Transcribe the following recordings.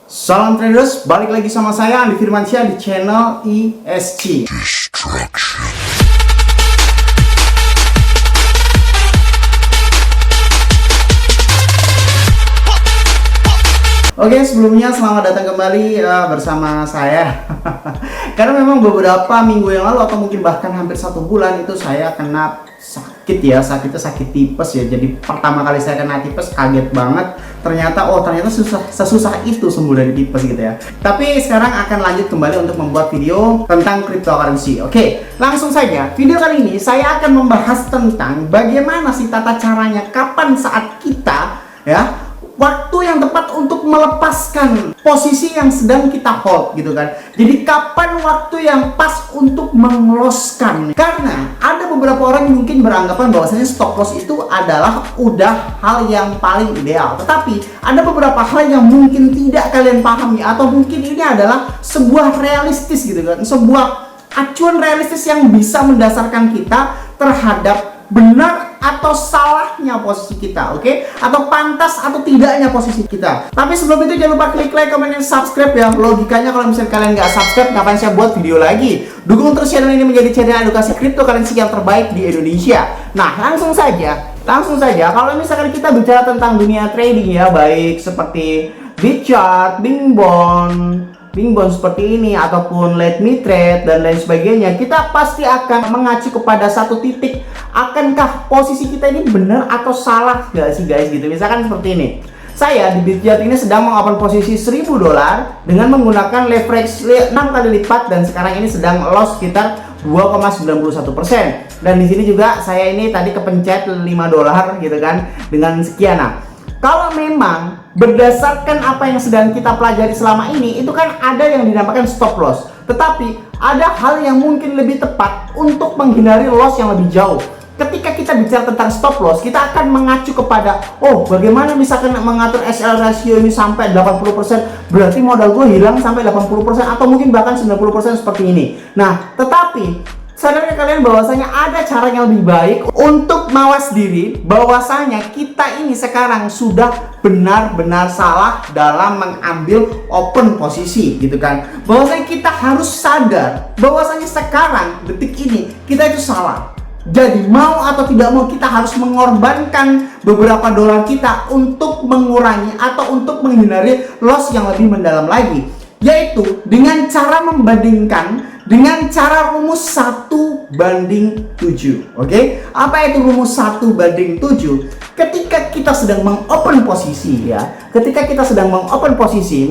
Salam traders, balik lagi sama saya Andi Firmansyah di channel ESG. Oke, sebelumnya selamat datang kembali bersama saya. Karena memang beberapa minggu yang lalu atau mungkin bahkan hampir 1 bulan itu saya kena sakit ya, sakitnya sakit tipes ya. Jadi pertama kali saya kena tipes kaget banget. Ternyata sesusah itu sembuh dari tipes gitu ya. Tapi sekarang akan lanjut kembali untuk membuat video tentang cryptocurrency. Oke, langsung saja. Video kali ini saya akan membahas tentang bagaimana sih tata caranya, kapan saat kita ya waktu yang tepat untuk melepaskan posisi yang sedang kita hold gitu kan. Jadi kapan waktu yang pas untuk mengloskan? Karena ada beberapa orang yang mungkin beranggapan bahwasanya stop loss itu adalah udah hal yang paling ideal. Tetapi ada beberapa hal yang mungkin tidak kalian pahami, atau mungkin ini adalah sebuah realistis gitu kan. Sebuah acuan realistis yang bisa mendasarkan kita terhadap benar atau salahnya posisi kita, oke? Atau pantas atau tidaknya posisi kita. Tapi sebelum itu jangan lupa klik like, comment, dan subscribe ya. Logikanya kalau misalnya kalian nggak subscribe, ngapain saya buat video lagi? Dukung terus channel ini menjadi channel edukasi cryptocurrency yang terbaik di Indonesia. Nah, langsung saja. Kalau misalkan kita bicara tentang dunia trading ya, baik seperti Bitchart, Bingbond seperti ini, ataupun Let Me Trade dan lain sebagainya, kita pasti akan mengacu kepada satu titik. Akankah posisi kita ini benar atau salah gak sih guys gitu. Misalkan seperti ini, saya di Bitchart ini sedang mengopen posisi $1000 dengan menggunakan leverage 6 kali lipat, dan sekarang ini sedang loss sekitar 2,91%. Dan di sini juga saya ini tadi kepencet $5 gitu kan dengan sekian. Nah, kalau memang berdasarkan apa yang sedang kita pelajari selama ini, itu kan ada yang dinamakan stop loss. Tetapi ada hal yang mungkin lebih tepat untuk menghindari loss yang lebih jauh. Ketika kita bicara tentang stop loss, kita akan mengacu kepada, oh bagaimana misalkan mengatur SL ratio ini sampai 80%, berarti modal gue hilang sampai 80%, atau mungkin bahkan 90% seperti ini. Nah, tetapi sadarnya kalian bahwasanya ada cara yang lebih baik untuk mawas diri bahwasanya kita ini sekarang sudah benar-benar salah dalam mengambil open posisi gitu kan. Bahwasanya kita harus sadar bahwasanya sekarang detik ini kita itu salah. Jadi mau atau tidak mau kita harus mengorbankan beberapa dolar kita untuk mengurangi atau untuk menghindari loss yang lebih mendalam lagi, yaitu dengan cara membandingkan dengan cara rumus 1:7. Oke? Apa itu rumus 1:7? Ketika kita sedang mengopen posisi ya,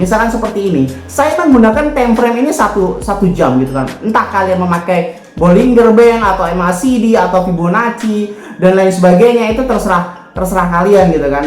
misalkan seperti ini, saya menggunakan time frame ini satu jam gitu kan. Entah kalian memakai Bollinger Band atau MACD atau Fibonacci dan lain sebagainya, itu terserah kalian gitu kan.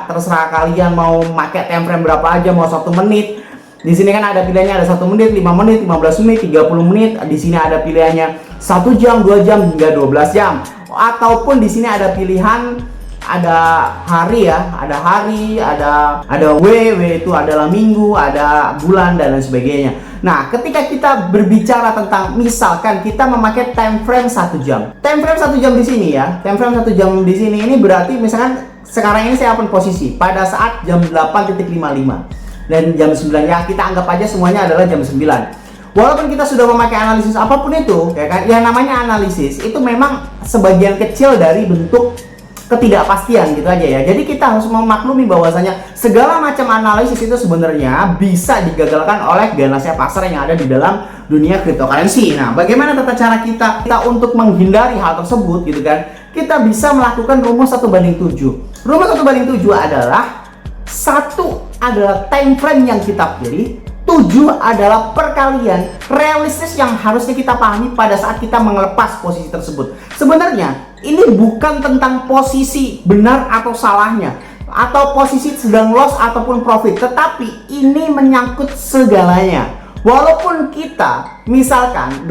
Terserah kalian mau pakai time frame berapa aja, mau 1 menit. Di sini kan ada pilihannya, ada 1 menit, 5 menit, 15 menit, 30 menit. Di sini ada pilihannya 1 jam, 2 jam hingga 12 jam. Ataupun di sini ada pilihan, ada hari ya, ada W itu adalah minggu, ada bulan dan lain sebagainya. Nah, ketika kita berbicara tentang misalkan kita memakai time frame 1 jam. Time frame 1 jam di sini ya. Time frame 1 jam di sini ini berarti misalkan sekarang ini saya open posisi pada saat jam 8.55. Dan jam 9 ya, kita anggap aja semuanya adalah jam 9. Walaupun kita sudah memakai analisis apapun itu ya kan, yang namanya analisis itu memang sebagian kecil dari bentuk ketidakpastian gitu aja ya. Jadi kita harus memaklumi bahwasanya segala macam analisis itu sebenarnya bisa digagalkan oleh ganasnya pasar yang ada di dalam dunia cryptocurrency. Nah, bagaimana tata cara kita untuk menghindari hal tersebut gitu kan? Kita bisa melakukan rumus 1:7. Rumus 1:7 adalah 1 adalah time frame yang kita pilih, 7 adalah perkalian realistis yang harusnya kita pahami pada saat kita melepas posisi tersebut. Sebenarnya ini bukan tentang posisi benar atau salahnya, atau posisi sedang loss ataupun profit, tetapi ini menyangkut segalanya. Walaupun kita misalkan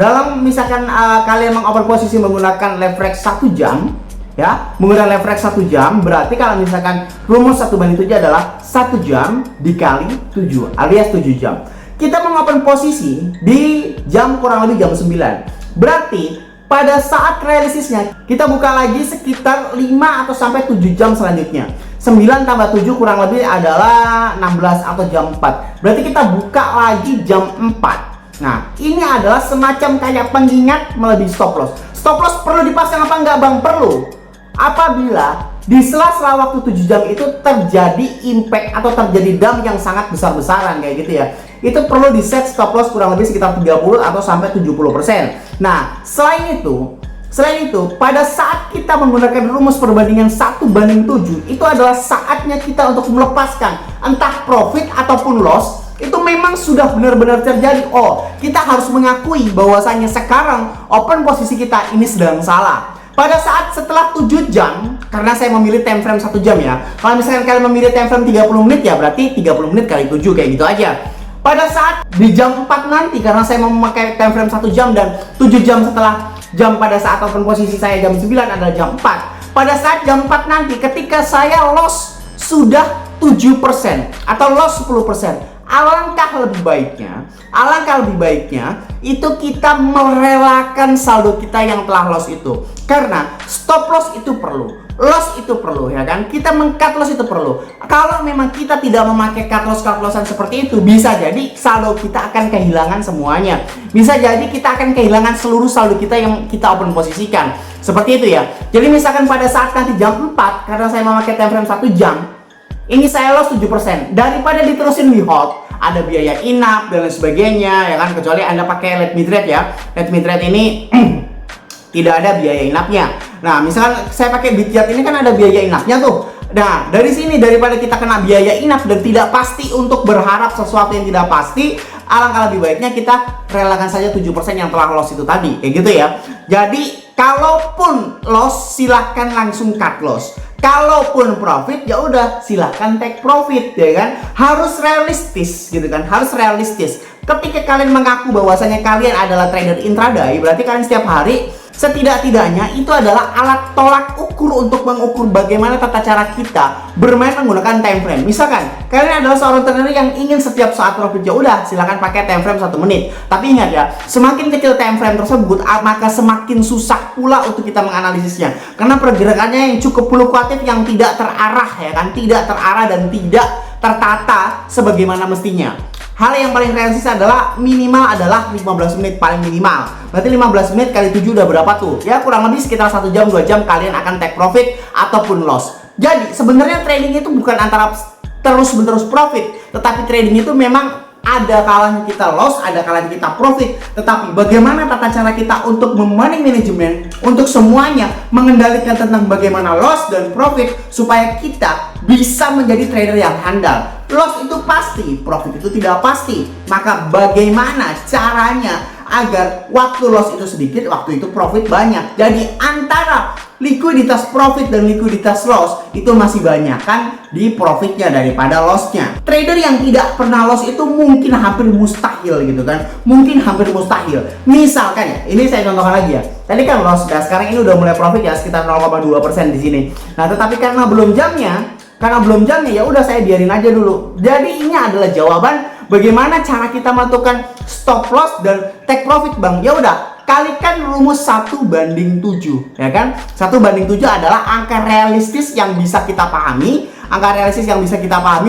kalian mengoper posisi menggunakan leverage 1 jam ya, menggunakan leverage 1 jam, berarti kalau misalkan rumus 1:7 adalah 1 jam dikali 7 alias 7 jam. Kita mengopen posisi di jam kurang lebih jam 9. Berarti pada saat realistisnya kita buka lagi sekitar 5 atau sampai 7 jam selanjutnya. 9 tambah 7 kurang lebih adalah 16 atau jam 4. Berarti kita buka lagi jam 4. Nah, ini adalah semacam kayak pengingat melebihi stop loss. Stop loss perlu dipasang apa enggak Bang? Perlu. Apabila di sela-sela waktu 7 jam itu terjadi impact atau terjadi dump yang sangat besar-besaran kayak gitu ya, itu perlu di set stop loss kurang lebih sekitar 30 atau sampai 70%. Nah, selain itu, pada saat kita menggunakan rumus perbandingan 1:7, itu adalah saatnya kita untuk melepaskan entah profit ataupun loss. Itu memang sudah benar-benar terjadi. Oh, kita harus mengakui bahwasanya sekarang open posisi kita ini sedang salah. Pada saat setelah 7 jam, karena saya memilih time frame 1 jam ya. Kalau misalkan kalian memilih time frame 30 menit ya berarti 30 menit kali 7 kayak gitu aja. Pada saat di jam 4 nanti, karena saya mau memakai time frame 1 jam dan 7 jam setelah jam pada saat open posisi saya jam 9 adalah jam 4. Pada saat jam 4 nanti ketika saya loss sudah 7% atau loss 10%, alangkah lebih baiknya itu kita merelakan saldo kita yang telah loss itu. Karena stop loss itu perlu, loss itu perlu ya kan, kita meng-cut loss itu perlu. Kalau memang kita tidak memakai cut lossan seperti itu, bisa jadi saldo kita akan kehilangan semuanya. Bisa jadi kita akan kehilangan seluruh saldo kita yang kita open posisikan. Seperti itu ya. Jadi misalkan pada saat nanti jam 4, karena saya memakai time frame 1 jam, ini saya loss 7%. Daripada diterusin di hold, ada biaya inap dan lain sebagainya ya kan, kecuali Anda pakai let me trade ya. Let me trade ini tidak ada biaya inapnya. Nah, misalkan saya pakai Bityat ini kan ada biaya inapnya tuh. Nah, dari sini daripada kita kena biaya inap dan tidak pasti untuk berharap sesuatu yang tidak pasti, alangkah lebih baiknya kita relakan saja 7% yang telah loss itu tadi. Kayak gitu ya. Jadi, kalaupun loss silahkan langsung cut loss. Kalaupun profit ya udah silahkan take profit ya kan. Harus realistis gitu kan. Harus realistis. Ketika kalian mengaku bahwasanya kalian adalah trader intraday, berarti kalian setiap hari setidak-tidaknya itu adalah alat tolak ukur untuk mengukur bagaimana tata cara kita bermain menggunakan time frame. Misalkan kalian adalah seorang trader yang ingin setiap saat profit, ya udah silakan pakai time frame 1 menit. Tapi ingat ya, semakin kecil time frame tersebut maka semakin susah pula untuk kita menganalisisnya. Karena pergerakannya yang cukup fluktuatif, yang tidak terarah ya kan, tidak terarah dan tidak tertata sebagaimana mestinya. Hal yang paling realistis adalah minimal adalah 15 menit paling minimal. Berarti 15 menit kali 7 udah berapa tuh? Ya kurang lebih sekitar 1 jam 2 jam kalian akan take profit ataupun loss. Jadi sebenarnya trading itu bukan antara terus-menerus profit, tetapi trading itu memang ada kalanya kita loss, ada kalanya kita profit. Tetapi bagaimana tata cara kita untuk money management, untuk semuanya mengendalikan tentang bagaimana loss dan profit supaya kita bisa menjadi trader yang handal. Loss itu pasti, profit itu tidak pasti. Maka bagaimana caranya agar waktu loss itu sedikit, waktu itu profit banyak. Jadi antara likuiditas profit dan likuiditas loss itu masih banyak kan di profitnya daripada lossnya. Trader yang tidak pernah loss itu mungkin hampir mustahil gitu kan, mungkin hampir mustahil. Misalkan ya, ini saya contohkan lagi ya. Tadi kan loss, dan sekarang ini udah mulai profit ya sekitar 0,2% di sini. Nah, tetapi karena belum jamnya ya udah saya biarin aja dulu. Jadi ini adalah jawaban bagaimana cara kita menentukan stop loss dan take profit, Bang. Ya udah, kalikan rumus 1:7 ya kan. 1:7 adalah angka realistis yang bisa kita pahami,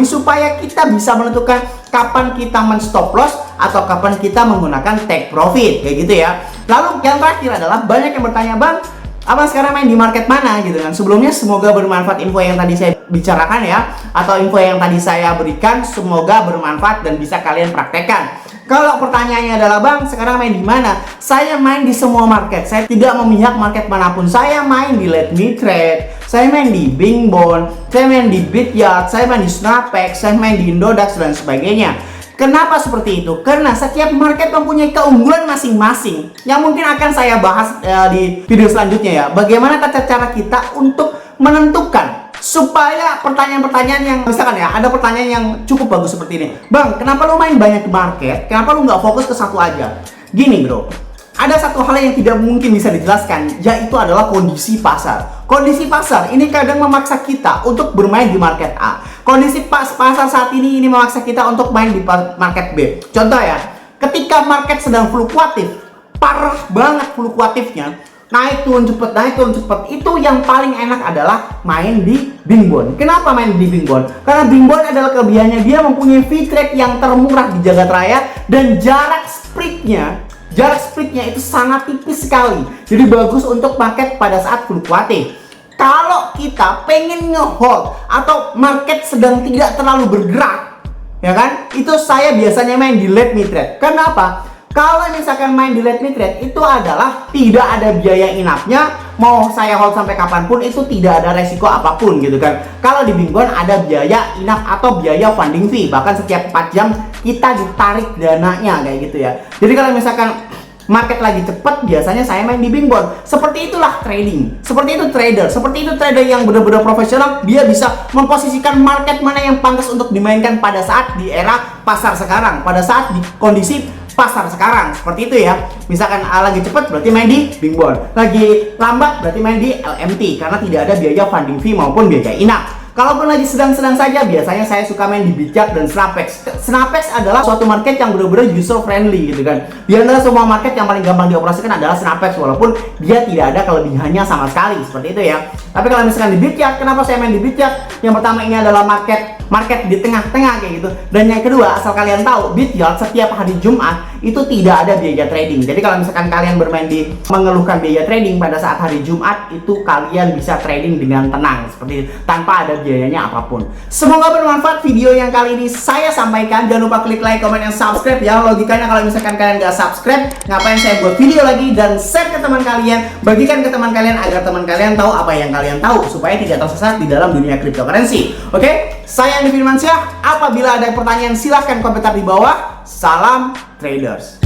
supaya kita bisa menentukan kapan kita men-stop loss atau kapan kita menggunakan take profit kayak gitu ya. Lalu yang terakhir adalah banyak yang bertanya, Bang, Abang sekarang main di market mana gitu kan. Sebelumnya semoga bermanfaat info yang tadi saya bicarakan ya, atau info yang tadi saya berikan, semoga bermanfaat dan bisa kalian praktekkan. Kalau pertanyaannya adalah, Bang sekarang main di mana? Saya main di semua market. Saya tidak memihak market manapun. Saya main di Let Me Trade, saya main di Bing Bond, saya main di Bityat, saya main di Snapex, saya main di Indodax dan sebagainya. Kenapa seperti itu? Karena setiap market mempunyai keunggulan masing-masing yang mungkin akan saya bahas di video selanjutnya ya. Bagaimana tata cara kita untuk menentukan supaya pertanyaan-pertanyaan yang misalkan ya, ada pertanyaan yang cukup bagus seperti ini. Bang, kenapa lu main banyak market? Kenapa lu nggak fokus ke satu aja? Gini bro, ada satu hal yang tidak mungkin bisa dijelaskan, yaitu adalah kondisi pasar. Kondisi pasar ini kadang memaksa kita untuk bermain di market A. Kondisi pasar saat ini memaksa kita untuk main di market B. Contoh ya, ketika market sedang fluktuatif, parah banget fluktuatifnya, naik turun cepet, naik turun cepet. Itu yang paling enak adalah main di Bingbone. Kenapa main di Bingbone? Karena Bingbone adalah kelebihannya dia mempunyai fee trade yang termurah di jagat raya dan jarak spreadnya itu sangat tipis sekali. Jadi bagus untuk market pada saat fluktuatif. Kalau kita pengen ngehold atau market sedang tidak terlalu bergerak, ya kan? Itu saya biasanya main di let me trade. Kenapa? Kalau misalkan main di let me trade itu adalah tidak ada biaya in-up-nya, mau saya hold sampai kapanpun itu tidak ada resiko apapun gitu kan. Kalau di Bingbone ada biaya in-up atau biaya funding fee, bahkan setiap 4 jam kita ditarik dananya kayak gitu ya. Jadi kalau misalkan market lagi cepet, biasanya saya main di Bingbone. Seperti itulah trading, seperti itu trader yang benar-benar profesional. Dia bisa memposisikan market mana yang pantas untuk dimainkan pada saat di era pasar sekarang, pada saat di kondisi pasar sekarang, seperti itu ya. Misalkan lagi cepet berarti main di Bingbone, lagi lambat berarti main di LMT karena tidak ada biaya funding fee maupun biaya in-up. Kalaupun lagi sedang-sedang saja, biasanya saya suka main di Bitget dan Snapex. Snapex adalah suatu market yang benar-benar user friendly gitu kan. Di antara semua market yang paling gampang dioperasikan adalah Snapex, walaupun dia tidak ada kelebihannya sama sekali, seperti itu ya. Tapi kalau misalkan di Bitget, kenapa saya main di Bitget? Yang pertama, ini adalah market di tengah-tengah kayak gitu. Dan yang kedua, asal kalian tahu, Bitget setiap hari Jumat itu tidak ada biaya trading. Jadi kalau misalkan kalian bermain di mengeluhkan biaya trading pada saat hari Jumat, itu kalian bisa trading dengan tenang seperti itu, tanpa ada biayanya apapun. Semoga bermanfaat video yang kali ini saya sampaikan. Jangan lupa klik like, comment, dan subscribe ya. Logikanya kalau misalkan kalian nggak subscribe, ngapain saya buat video lagi? Dan share ke teman kalian, bagikan ke teman kalian agar teman kalian tahu apa yang kalian tahu supaya tidak tersesat di dalam dunia cryptocurrency. Oke, saya Andi Firmansyah. Apabila ada pertanyaan silahkan komentar di bawah. Salam traders.